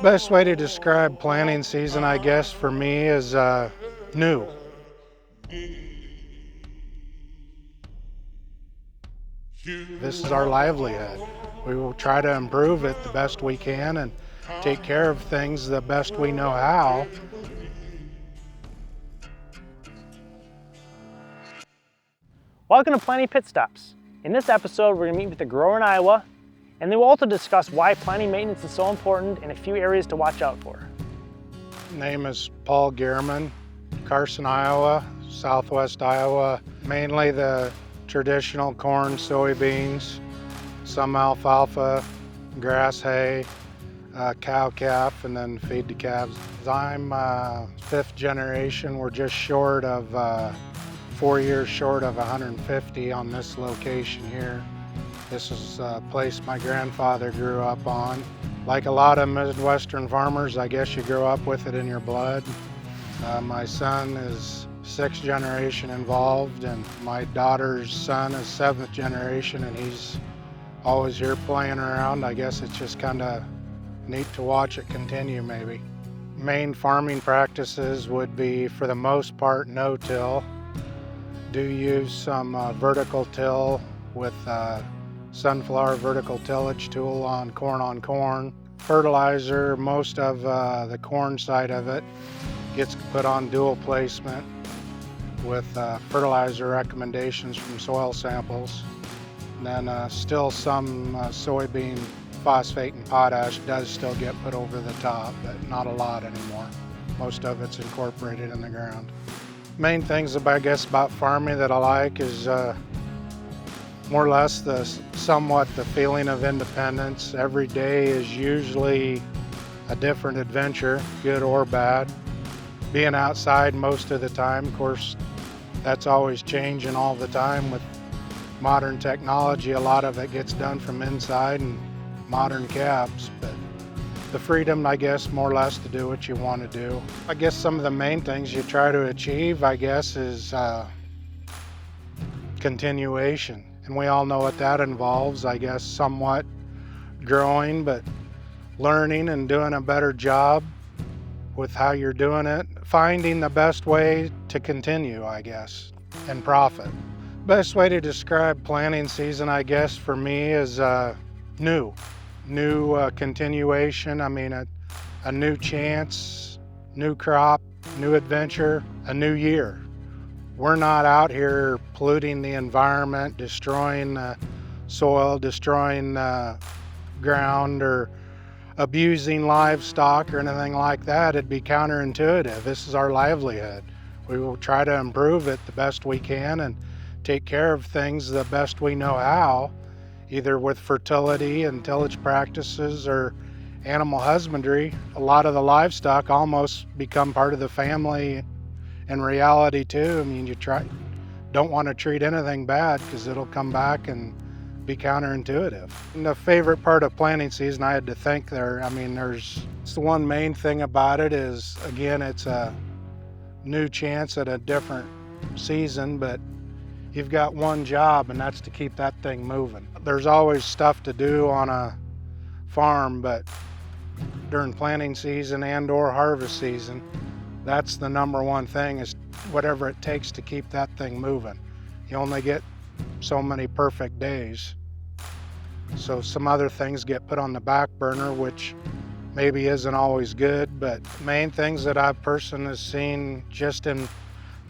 Best way to describe planting season, I guess, for me is new. This is our livelihood. We will try to improve it the best we can and take care of things the best we know how. Welcome to Planting Pit Stops. In this episode, we're going to meet with a grower in Iowa, and then we'll also discuss why planting maintenance is so important and a few areas to watch out for. Name is Paul Gehrmann, Carson, Iowa, southwest Iowa. Mainly the traditional corn, soybeans, some alfalfa, grass hay, cow calf, and then feed the calves. I'm fifth generation. We're just short of 4 years short of 150 on this location here. This is a place my grandfather grew up on. Like a lot of Midwestern farmers, I guess you grow up with it in your blood. My son is sixth generation involved, and my daughter's son is seventh generation, and he's always here playing around. I guess it's just kind of neat to watch it continue, maybe. Main farming practices would be, for the most part, no-till. Do use some vertical till with sunflower vertical tillage tool on corn. Fertilizer, most of the corn side of it gets put on dual placement with fertilizer recommendations from soil samples. And then still some soybean phosphate and potash does still get put over the top, but not a lot anymore. Most of it's incorporated in the ground. Main things, I guess, about farming that I like is more or less somewhat the feeling of independence. Every day is usually a different adventure, good or bad. Being outside most of the time, of course, that's always changing all the time with modern technology. A lot of it gets done from inside and modern cabs, but the freedom, I guess, more or less to do what you want to do. I guess some of the main things you try to achieve, I guess, is continuation. And we all know what that involves, I guess, somewhat growing, but learning and doing a better job with how you're doing it. Finding the best way to continue, I guess, and profit. Best way to describe planting season, I guess, for me is new continuation. I mean, a new chance, new crop, new adventure, a new year. We're not out here polluting the environment, destroying soil, destroying ground, or abusing livestock or anything like that. It'd be counterintuitive. This is our livelihood. We will try to improve it the best we can and take care of things the best we know how, either with fertility and tillage practices or animal husbandry. A lot of the livestock almost become part of the family in reality too. I mean, don't want to treat anything bad because it'll come back and be counterintuitive. And the favorite part of planting season, I had to think there, I mean, it's the one main thing about it is, again, it's a new chance at a different season, but you've got one job, and that's to keep that thing moving. There's always stuff to do on a farm, but during planting season and or harvest season, that's the number one thing, is whatever it takes to keep that thing moving. You only get so many perfect days. So some other things get put on the back burner, which maybe isn't always good, but main things that I've personally seen just in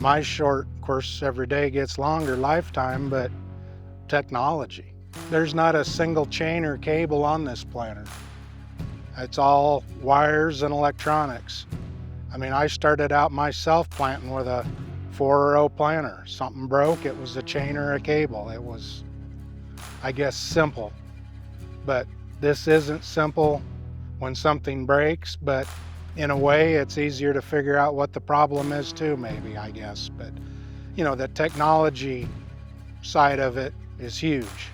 my short, of course, every day gets longer lifetime, but technology. There's not a single chain or cable on this planter. It's all wires and electronics. I mean, I started out myself planting with a 4-row planter. Something broke, it was a chain or a cable. It was, I guess, simple. But this isn't simple when something breaks, but in a way, it's easier to figure out what the problem is too, maybe, I guess. But, you know, the technology side of it is huge.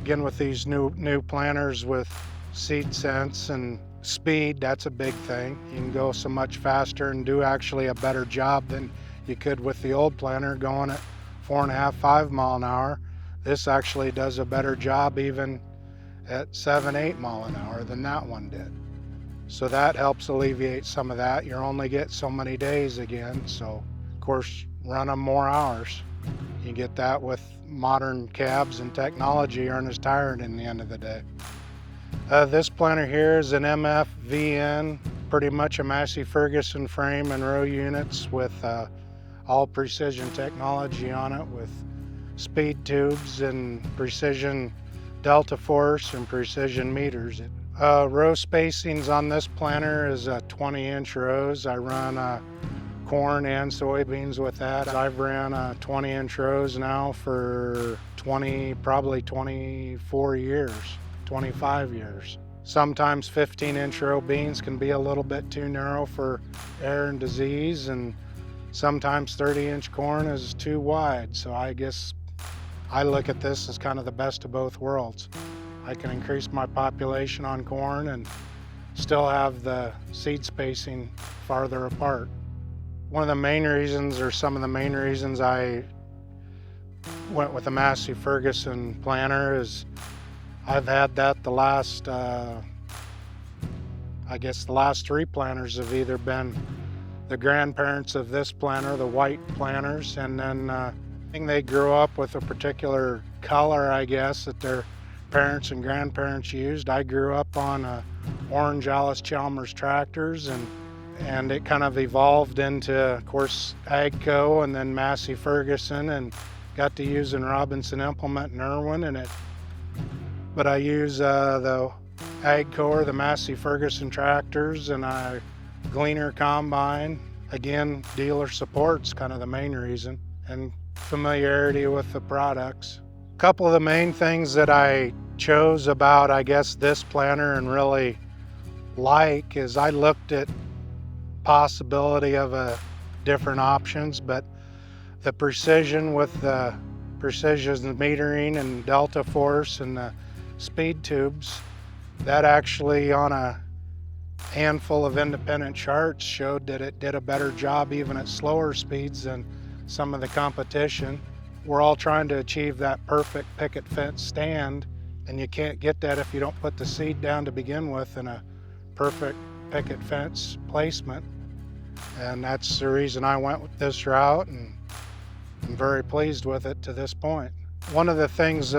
Again, with these new planters with seed sense and speed, that's a big thing. You can go so much faster and do actually a better job than you could with the old planter going at 4.5, 5 mile an hour. This actually does a better job even at 7, 8 mile an hour than that one did. So that helps alleviate some of that. You only get so many days again, so of course run them more hours. You get that with modern cabs and technology, aren't as tired in the end of the day. This planter here is an MFVN, pretty much a Massey Ferguson frame and row units with all precision technology on it, with speed tubes and precision delta force and precision meters. Row spacings on this planter is 20-inch rows. I run corn and soybeans with that. I've ran 20-inch rows now for probably 24 years, 25 years. Sometimes 15-inch row beans can be a little bit too narrow for air and disease, and sometimes 30-inch corn is too wide. So I guess I look at this as kind of the best of both worlds. I can increase my population on corn and still have the seed spacing farther apart. One of the main reasons, or some of the main reasons I went with the Massey Ferguson planter is I've had that the last, I guess the last 3 planters have either been the grandparents of this planter, the white planters, and then they grew up with a particular color, I guess, that their parents and grandparents used. I grew up on orange Allis-Chalmers tractors, and it kind of evolved into, of course, AGCO and then Massey Ferguson, and got to using Robinson Implement and Irwin but I use the AGCO or the Massey Ferguson tractors, and I Gleaner combine. Again, dealer support's kind of the main reason, and familiarity with the products. A couple of the main things that I chose about, I guess, this planter and really like is I looked at possibility of different options, but the precision with the precision metering and delta force and the speed tubes, that actually on a handful of independent charts showed that it did a better job even at slower speeds than some of the competition. We're all trying to achieve that perfect picket fence stand, and you can't get that if you don't put the seed down to begin with in a perfect picket fence placement. And that's the reason I went with this route, and I'm very pleased with it to this point. One of the things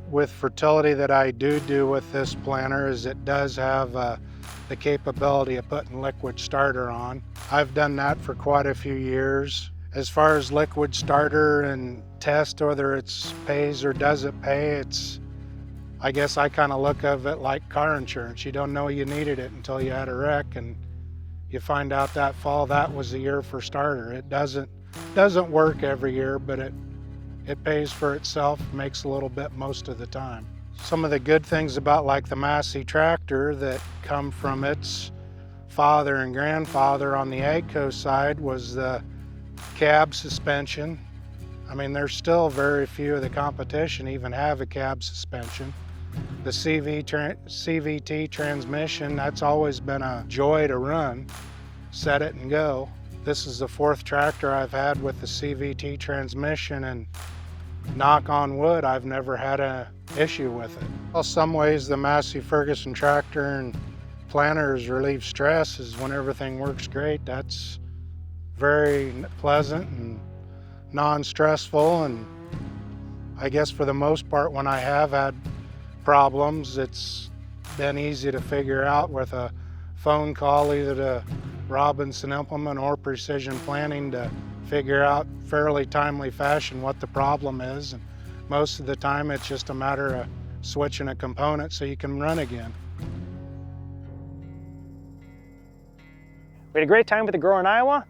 with fertility that I do with this planter is it does have the capability of putting liquid starter on. I've done that for quite a few years. As far as liquid starter and test whether it pays or doesn't pay, I guess I kind of look of it like car insurance. You don't know you needed it until you had a wreck, and you find out that fall that was the year for starter. It doesn't work every year, but it pays for itself, makes a little bit most of the time. Some of the good things about like the Massey tractor that come from its father and grandfather on the AGCO side was the cab suspension. I mean, there's still very few of the competition even have a cab suspension. The CVT transmission, that's always been a joy to run. Set it and go. This is the 4th tractor I've had with the CVT transmission, and knock on wood, I've never had an issue with it. Well, some ways the Massey Ferguson tractor and planters relieve stress is when everything works great. That's very pleasant and non-stressful, and I guess for the most part when I have had problems, it's been easy to figure out with a phone call either to Robinson Implement or Precision Planting to figure out fairly timely fashion what the problem is. And most of the time it's just a matter of switching a component so you can run again. We had a great time with the grower in Iowa.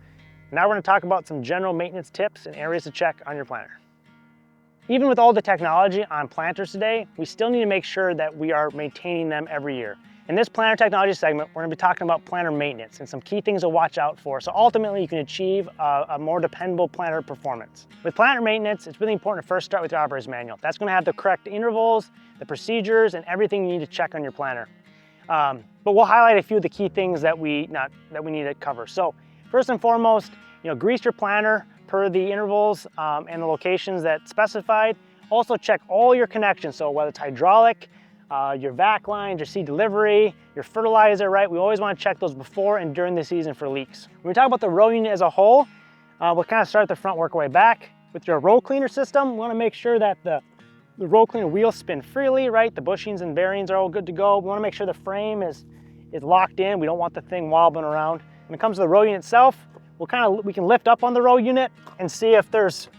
Now we're going to talk about some general maintenance tips and areas to check on your planter. Even with all the technology on planters today, we still need to make sure that we are maintaining them every year. In this planter technology segment, we're going to be talking about planter maintenance and some key things to watch out for, so ultimately you can achieve a more dependable planter performance. With planter maintenance, it's really important to first start with your operator's manual. That's going to have the correct intervals, the procedures, and everything you need to check on your planter. But we'll highlight a few of the key things that we need to cover. So first and foremost, grease your planter per the intervals and the locations that specified. Also check all your connections, so whether it's hydraulic, your vac lines, your seed delivery, your fertilizer, right? We always want to check those before and during the season for leaks. When we talk about the row unit as a whole, we'll kind of start at the front, work our way back. With your row cleaner system, we want to make sure that the row cleaner wheels spin freely, right? The bushings and bearings are all good to go. We want to make sure the frame is locked in. We don't want the thing wobbling around. When it comes to the row unit itself, we can lift up on the row unit and see if there's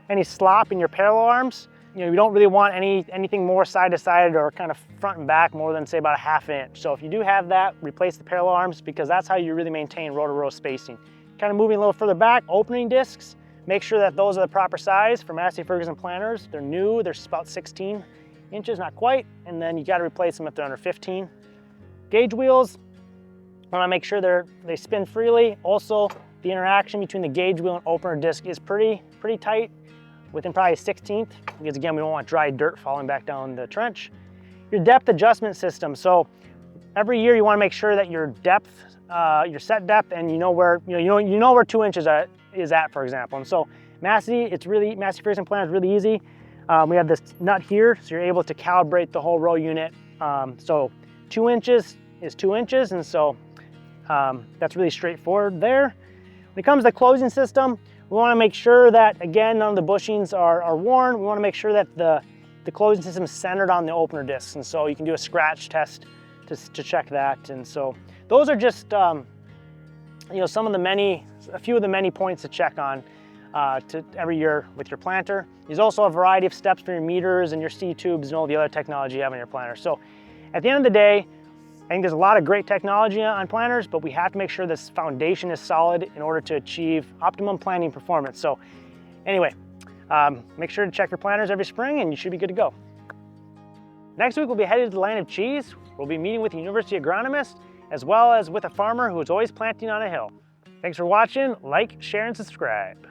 any slop in your parallel arms. You know, you don't really want anything more side to side or kind of front and back more than say about a ½ inch. So if you do have that, replace the parallel arms, because that's how you really maintain row to row spacing. Kind of moving a little further back, opening discs, make sure that those are the proper size for Massey Ferguson planters. They're new, they're about 16 inches, not quite, and then you got to replace them if they're under 15. Gauge wheels, want to make sure they spin freely. Also, the interaction between the gauge wheel and opener disc is pretty tight, within probably a 1/16, because again, we don't want dry dirt falling back down the trench. Your depth adjustment system. So every year you want to make sure that your depth, your set depth, and you know where 2 inches is at, for example. And so Massey Ferguson planter is really easy. We have this nut here, so you're able to calibrate the whole row unit. So 2 inches is 2 inches, and so that's really straightforward there. When it comes to the closing system, we want to make sure that, again, none of the bushings are worn. We want to make sure that the closing system is centered on the opener discs, and so you can do a scratch test to check that. And so those are just you know, a few of the many points to check on every year with your planter. There's also a variety of steps for your meters and your C-tubes and all the other technology you have on your planter. So at the end of the day, I think there's a lot of great technology on planters, but we have to make sure this foundation is solid in order to achieve optimum planting performance. So anyway, make sure to check your planters every spring and you should be good to go. Next week, we'll be headed to the land of cheese. We'll be meeting with a university agronomist, as well as with a farmer who is always planting on a hill. Thanks for watching. Like, share, and subscribe.